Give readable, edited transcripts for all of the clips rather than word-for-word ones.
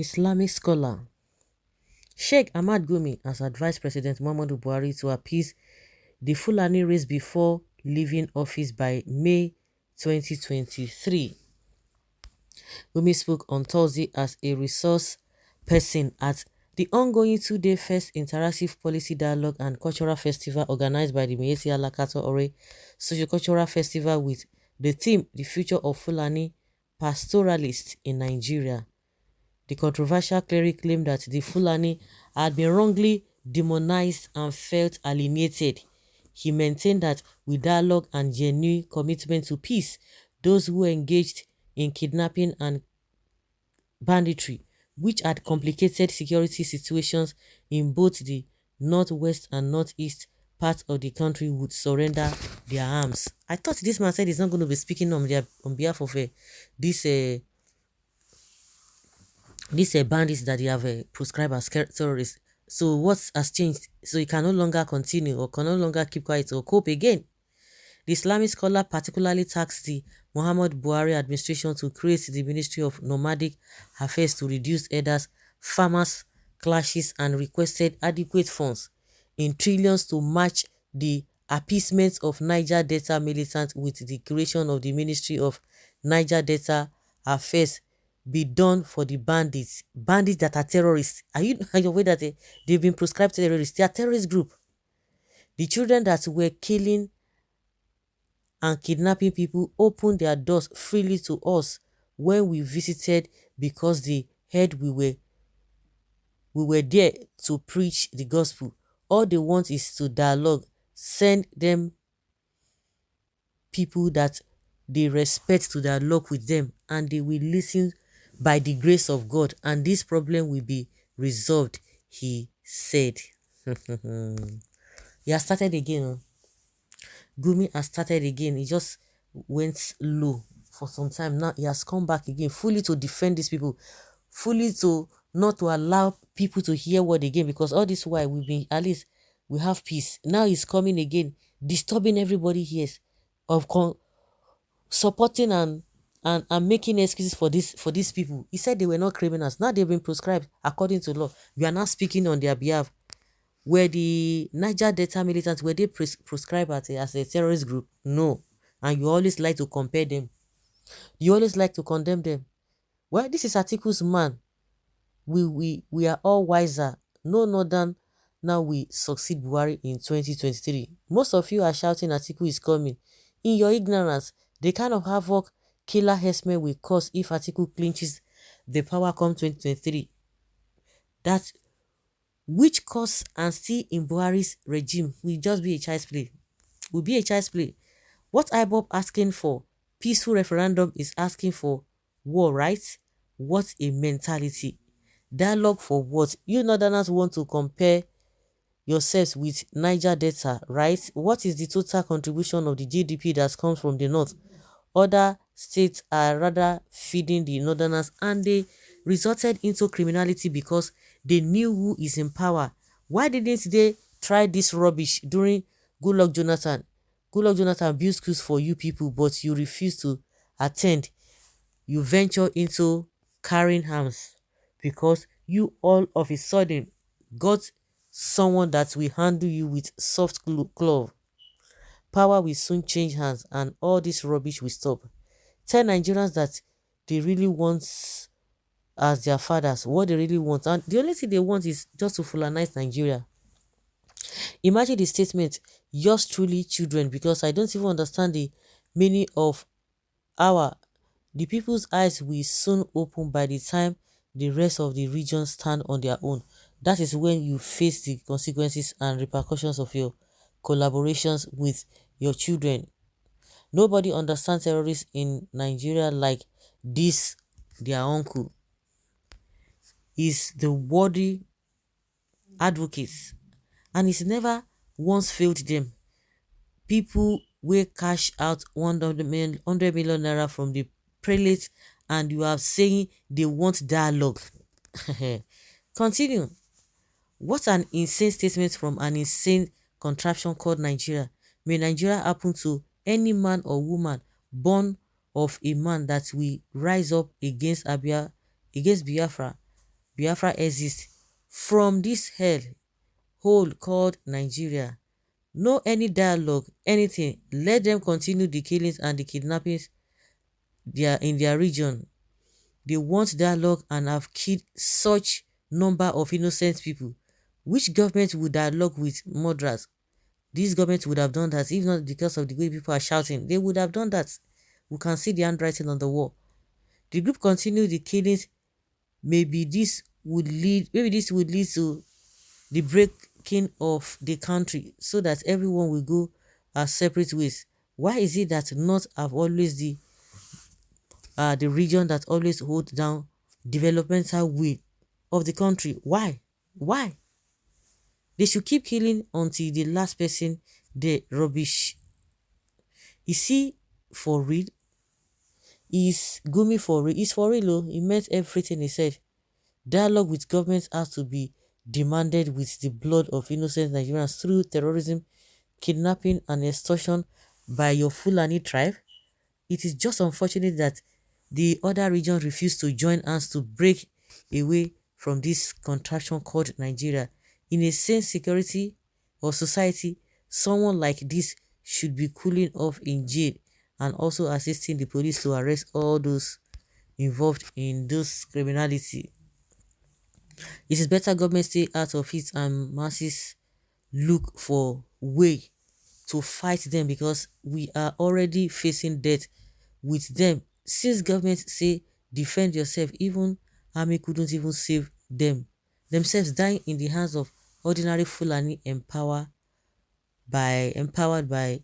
Islamic scholar Sheikh Ahmad Gumi has advised President Muhammadu Buhari to appease the Fulani race before leaving office by May 2023. Gumi spoke on Thursday as a resource person at the ongoing two-day first interactive policy dialogue and cultural festival organized by the Miyetti Allah Kato Ore Sociocultural Festival with the theme The Future of Fulani Pastoralists in Nigeria. The controversial cleric claimed that the Fulani had been wrongly demonized and felt alienated. He maintained that with dialogue and genuine commitment to peace, those who engaged in kidnapping and banditry, which had complicated security situations in both the northwest and northeast parts of the country, would surrender their arms. I thought this man said he's not going to be speaking on behalf of these bandits that they have proscribed as terrorists. So what has changed? So he can no longer continue or can no longer keep quiet or cope again. The Islamic scholar particularly tasked the Muhammad Buhari administration to create the Ministry of Nomadic Affairs to reduce herders, farmers, clashes, and requested adequate funds in trillions to match the appeasement of Niger Delta militants with the creation of the Ministry of Niger Delta Affairs be done for the bandits that are terrorists. Are you aware that they've been proscribed terrorists? They are terrorist group. The children that were killing and kidnapping people opened their doors freely to us when we visited because they heard we were there to preach the gospel. All they want is to dialogue. Send them people that they respect to dialogue with them, and they will listen by the grace of God, and this problem will be resolved, he said. He has started again. Gumi has started again. He just went low for some time. Now he has come back again, fully to defend these people, fully to not to allow people to hear word again, because all this while we've been, at least we have peace. Now he's coming again, disturbing everybody here, of supporting and making excuses for these people. He said they were not criminals. Now they've been proscribed according to law. We are now speaking on their behalf. Were the Niger Delta militants, were they proscribed as a terrorist group? No. And you always like to compare them. You always like to condemn them. Well, this is Atiku's man. We are all wiser. No northern. Now we succeed Buhari in 2023. Most of you are shouting Atiku is coming. In your ignorance, the kind of havoc killer herdsmen will cause if Atiku clinches the power come 2023. That which cause and still in Buhari's regime will just be a child's play. Will be a child's play. What IBOB asking for? Peaceful referendum is asking for war, right? What a mentality. Dialogue for what? You northerners want to compare yourselves with Niger Delta, right? What is the total contribution of the GDP that comes from the north? Other states are rather feeding the northerners, and they resulted into criminality because they knew who is in power. Why didn't they try this rubbish during Goodluck Jonathan? Goodluck Jonathan built schools for you people, but you refuse to attend. You venture into carrying arms because you all of a sudden got someone that will handle you with soft glove. Power will soon change hands and all this rubbish will stop. Tell Nigerians that they really want as their fathers what they really want, and the only thing they want is just to fulanize Nigeria. Imagine the statement, yours truly children, because I don't even understand the meaning of the people's eyes will soon open by the time the rest of the region stand on their own. That is when you face the consequences and repercussions of your collaborations with your children. Nobody understands terrorists in Nigeria like this, their uncle. Is the worthy advocates, and he's never once failed them. People will cash out 100 million naira from the prelates, and you are saying they want dialogue. Continue. What an insane statement from an insane contraption called Nigeria. May Nigeria happen to any man or woman born of a man that will rise up against Biafra Biafra exists from this hell hole called Nigeria. No any dialogue, anything. Let them continue the killings and the kidnappings in their region. They want dialogue and have killed such number of innocent people. Which government would dialogue with murderers? This government would have done that if not because of the way people are shouting. They would have done that. We can see the handwriting on the wall. The group continued the killings. Maybe this would lead to the breaking of the country so that everyone will go our separate ways. Why is it that North have always the region that always hold down developmental way of the country? Why? Why? They should keep killing until the last person they rubbish. You see, for real, is Gumi for real? Is for real, oh. He meant everything he said. Dialogue with governments has to be demanded with the blood of innocent Nigerians through terrorism, kidnapping and extortion by your Fulani tribe. It is just unfortunate that the other regions refuse to join hands to break away from this contraption called Nigeria. In a sane security or society, someone like this should be cooling off in jail and also assisting the police to arrest all those involved in those criminality. It is better government stay out of it and masses look for way to fight them, because we are already facing death with them. Since government say defend yourself, even army couldn't even save them. Themselves dying in the hands of ordinary Fulani empowered by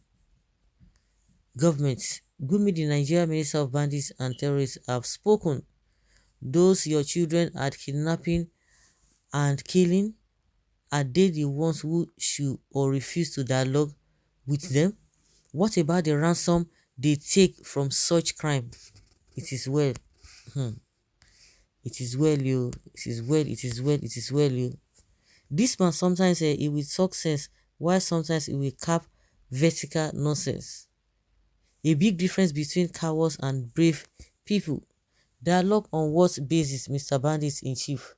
governments. Gumi, the Nigerian Minister of Bandits and Terrorists, have spoken. Those your children are kidnapping and killing, are they the ones who should or refuse to dialogue with them? What about the ransom they take from such crime? It is well. It is well, you. It is well, it is well, it is well, you. This man sometimes he will talk sense, while sometimes he will cap vertical nonsense. A big difference between cowards and brave people. Dialogue on what basis, Mr. Bandit in Chief?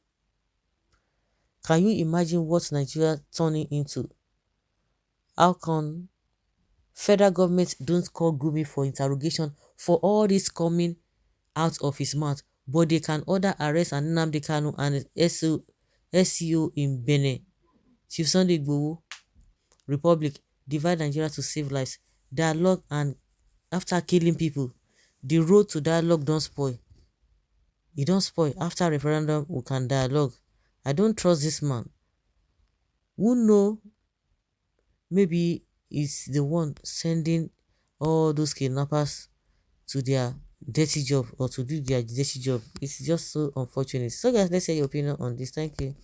Can you imagine what Nigeria turning into? How come federal government don't call Gumi for interrogation for all this coming out of his mouth, but they can order arrest and Nnamdi Kanu and SEO in Benin? Chief Sunday Igboho, Republic, divide Nigeria to save lives. Dialogue, and after killing people, the road to dialogue don't spoil. E don't spoil. After referendum, we can dialogue. I don't trust this man. Who know? Maybe it's the one sending all those kidnappers to their dirty job or to do their dirty job. It's just so unfortunate. So guys, let's hear your opinion on this. Thank you.